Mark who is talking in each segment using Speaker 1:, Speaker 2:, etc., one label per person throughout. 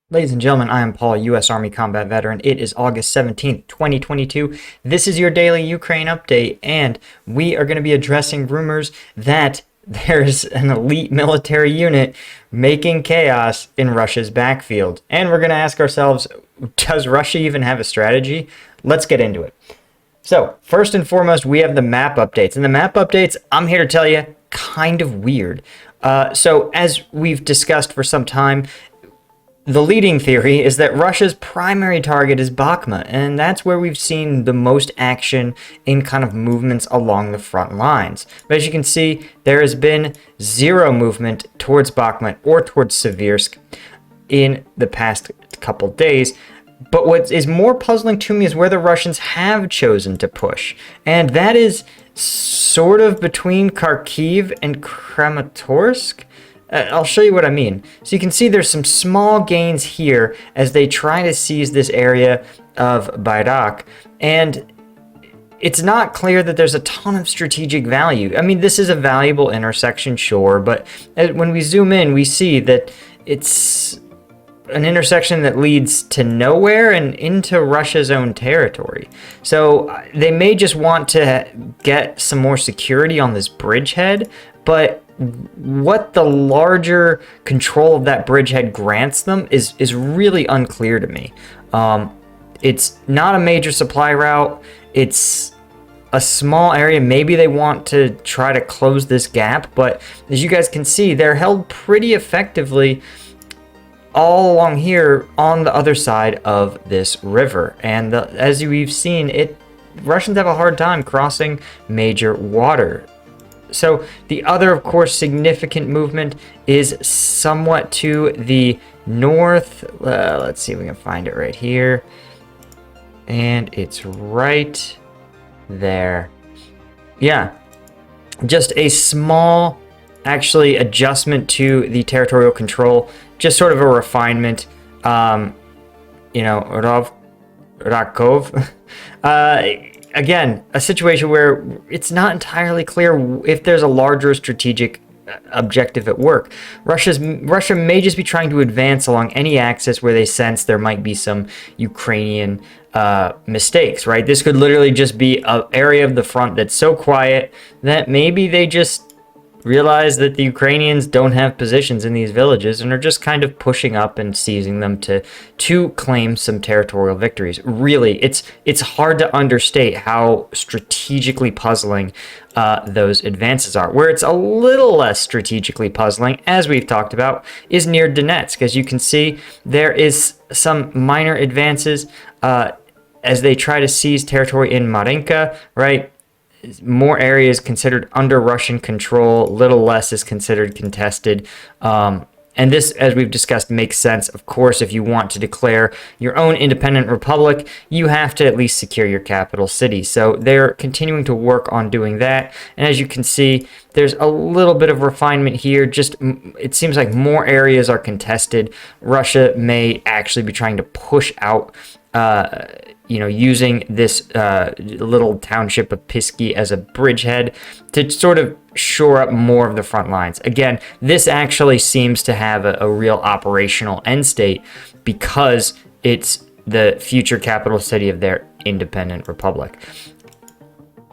Speaker 1: Ladies and gentlemen, I am Paul, U.S. Army combat veteran. It is August 17th, 2022. This is your daily Ukraine update, and we are going to be addressing rumors that there's an elite military unit making chaos in Russia's backfield. And we're going to ask ourselves, does Russia even have a strategy? Let's get into it. So, first and foremost, we have the map updates. And the map updates, I'm here to tell you, kind of weird. So, as we've discussed for some time, the leading theory is that Russia's primary target is Bakhmut, and that's where we've seen the most action in kind of movements along the front lines. But as you can see, there has been zero movement towards Bakhmut or towards Seversk in the past couple days. But what is more puzzling to me is where the Russians have chosen to push, and that is sort of between Kharkiv and Kramatorsk. I'll show you what I mean. So you can see there's some small gains here as they try to seize this area of Bayrak, and it's not clear that there's a ton of strategic value. I mean, this is a valuable intersection, sure, but when we zoom in, we see that it's an intersection that leads to nowhere and into Russia's own territory. So they may just want to get some more security on this bridgehead, but what the larger control of that bridgehead grants them is really unclear to me. It's not a major supply route. It's a small area. Maybe they want to try to close this gap, but as you guys can see, they're held pretty effectively all along here on the other side of this river. And as we've seen, Russians have a hard time crossing major water. So the other, of course, significant movement is somewhat to the north. Let's see if we can find it right here. And it's right there. Yeah, just a small, actually, adjustment to the territorial control. Just sort of a refinement. Rakov. Again, a situation where it's not entirely clear if there's a larger strategic objective at work. Russia may just be trying to advance along any axis where they sense there might be some Ukrainian mistakes, right? This could literally just be an area of the front that's so quiet that maybe they just realize that the Ukrainians don't have positions in these villages and are just kind of pushing up and seizing them to claim some territorial victories. Really, it's hard to understate how strategically puzzling those advances are. Where it's a little less strategically puzzling, as we've talked about, is near Donetsk. As you can see, there is some minor advances as they try to seize territory in Marinka, right? More areas considered under Russian control, little less is considered contested. And this, as we've discussed, makes sense. Of course, if you want to declare your own independent republic, you have to at least secure your capital city. So they're continuing to work on doing that. And as you can see, there's a little bit of refinement here. Just it seems like more areas are Russia may actually be trying to push out using this little township of Pisky as a bridgehead to sort of shore up more of the front lines. Again, this actually seems to have a real operational end state because it's the future capital city of their independent republic.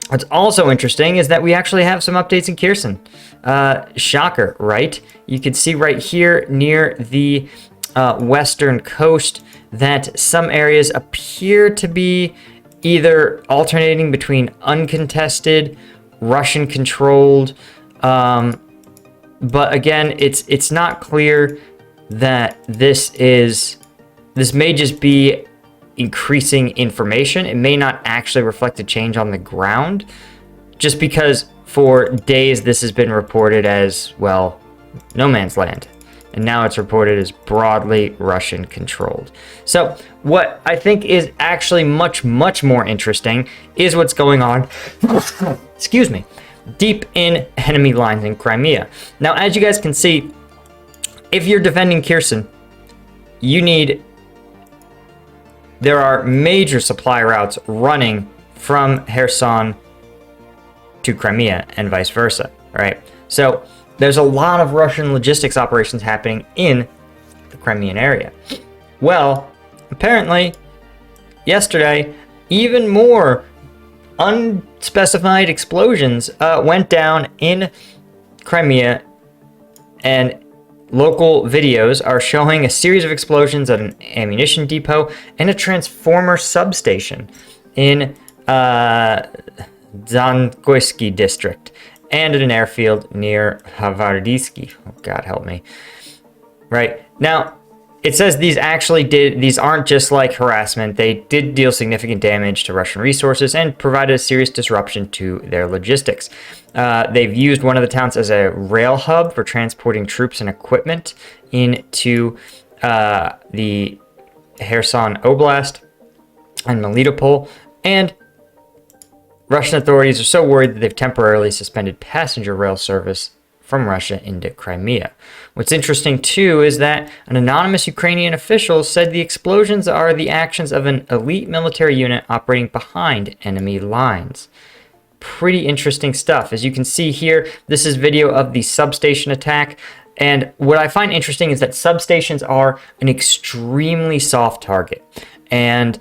Speaker 1: What's also interesting is that we actually have some updates in Kherson. Shocker, right? You can see right here near the western coast that some areas appear to be either alternating between uncontested, Russian-controlled, but again, it's not clear that this may just be increasing information. It may not actually reflect a change on the ground, just because for days this has been reported as, well, no man's land. And now it's reported as broadly Russian-controlled. So what I think is actually much, much more interesting is what's going on, excuse me, deep in enemy lines in Crimea. Now, as you guys can see, if you're defending Kherson, there are major supply routes running from Kherson to Crimea and vice versa, right? So there's a lot of Russian logistics operations happening in the Crimean area. Well, apparently, yesterday, even more unspecified explosions went down in Crimea, and local videos are showing a series of explosions at an ammunition depot and a transformer substation in Zankoysky district, and at an airfield near Havardisky. Oh, God help me. Right now, it says these aren't just like harassment. They did deal significant damage to Russian resources and provided a serious disruption to their logistics. They've used one of the towns as a rail hub for transporting troops and equipment into the Kherson Oblast and Melitopol, and Russian authorities are so worried that they've temporarily suspended passenger rail service from Russia into Crimea. What's interesting too is that an anonymous Ukrainian official said the explosions are the actions of an elite military unit operating behind enemy lines. Pretty interesting stuff. As you can see here, this is video of the substation attack. And what I find interesting is that substations are an extremely soft target. And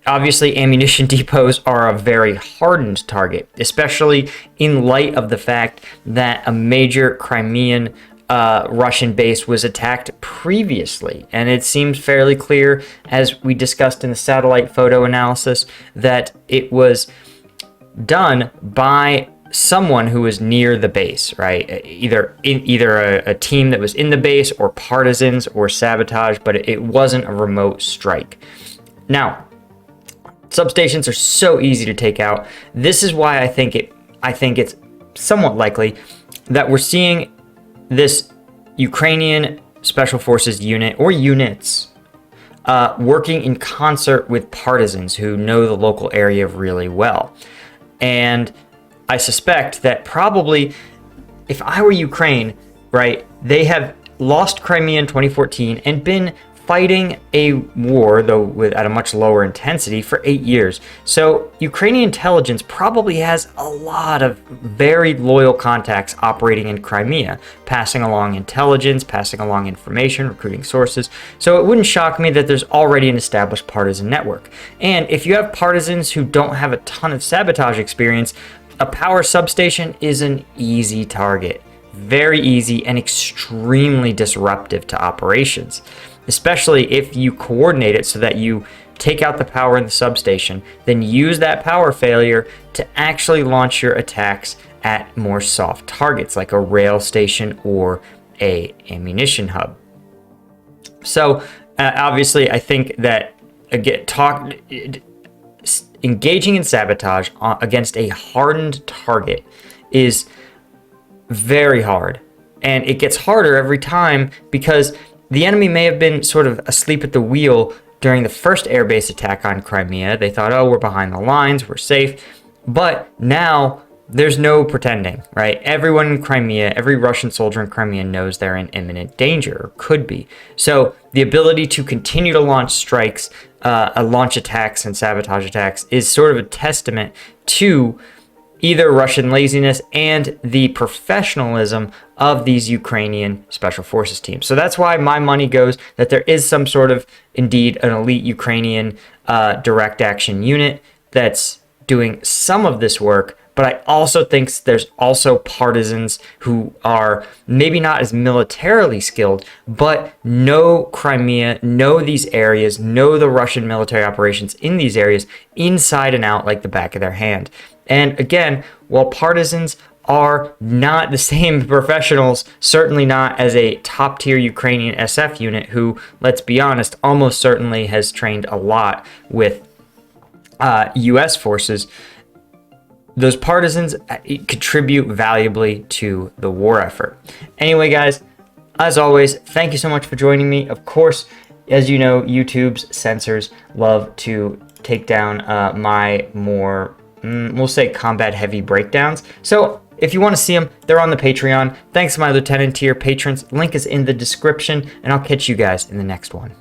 Speaker 1: obviously, ammunition depots are a very hardened target, especially in light of the fact that a major Crimean Russian base was attacked previously. And it seems fairly clear, as we discussed in the satellite photo analysis, that it was done by someone who was near the base, right? Either a team that was in the base, or partisans, or sabotage, but it wasn't a remote strike. Now, substations are so easy to take out. This is why I think it's somewhat likely that we're seeing this Ukrainian Special Forces unit or units working in concert with partisans who know the local area really well. And I suspect that probably, if I were Ukraine, right, they have lost Crimea in 2014 and been fighting a war, though at a much lower intensity, for 8 years. So Ukrainian intelligence probably has a lot of very loyal contacts operating in Crimea, passing along intelligence, passing along information, recruiting sources. So it wouldn't shock me that there's already an established partisan network. And if you have partisans who don't have a ton of sabotage experience, a power substation is an easy target. Very easy and extremely disruptive to operations, especially if you coordinate it so that you take out the power in the substation, then use that power failure to actually launch your attacks at more soft targets like a rail station or a ammunition hub. So obviously, I think that engaging in sabotage against a hardened target is very hard, and it gets harder every time because the enemy may have been sort of asleep at the wheel during the first airbase attack on Crimea. They thought, oh, we're behind the lines, we're safe. But now there's no pretending, right? Everyone in Crimea, every Russian soldier in Crimea knows they're in imminent danger, or could be. So the ability to continue to launch strikes, launch attacks and sabotage attacks is sort of a testament to either Russian laziness and the professionalism of these Ukrainian special forces teams. So that's why my money goes that there is some sort of, indeed, an elite Ukrainian direct action unit that's doing some of this work. But I also think there's also partisans who are maybe not as militarily skilled, but know Crimea, know these areas, know the Russian military operations in these areas inside and out like the back of their hand. And again, while partisans are not the same professionals, certainly not as a top-tier Ukrainian SF unit who, let's be honest, almost certainly has trained a lot with U.S. forces, those partisans contribute valuably to the war effort. Anyway, guys, as always, thank you so much for joining me. Of course, as you know, YouTube's censors love to take down my more, we'll say, combat-heavy breakdowns. So if you want to see them, they're on the Patreon. Thanks to my Lieutenant tier patrons. Link is in the description, and I'll catch you guys in the next one.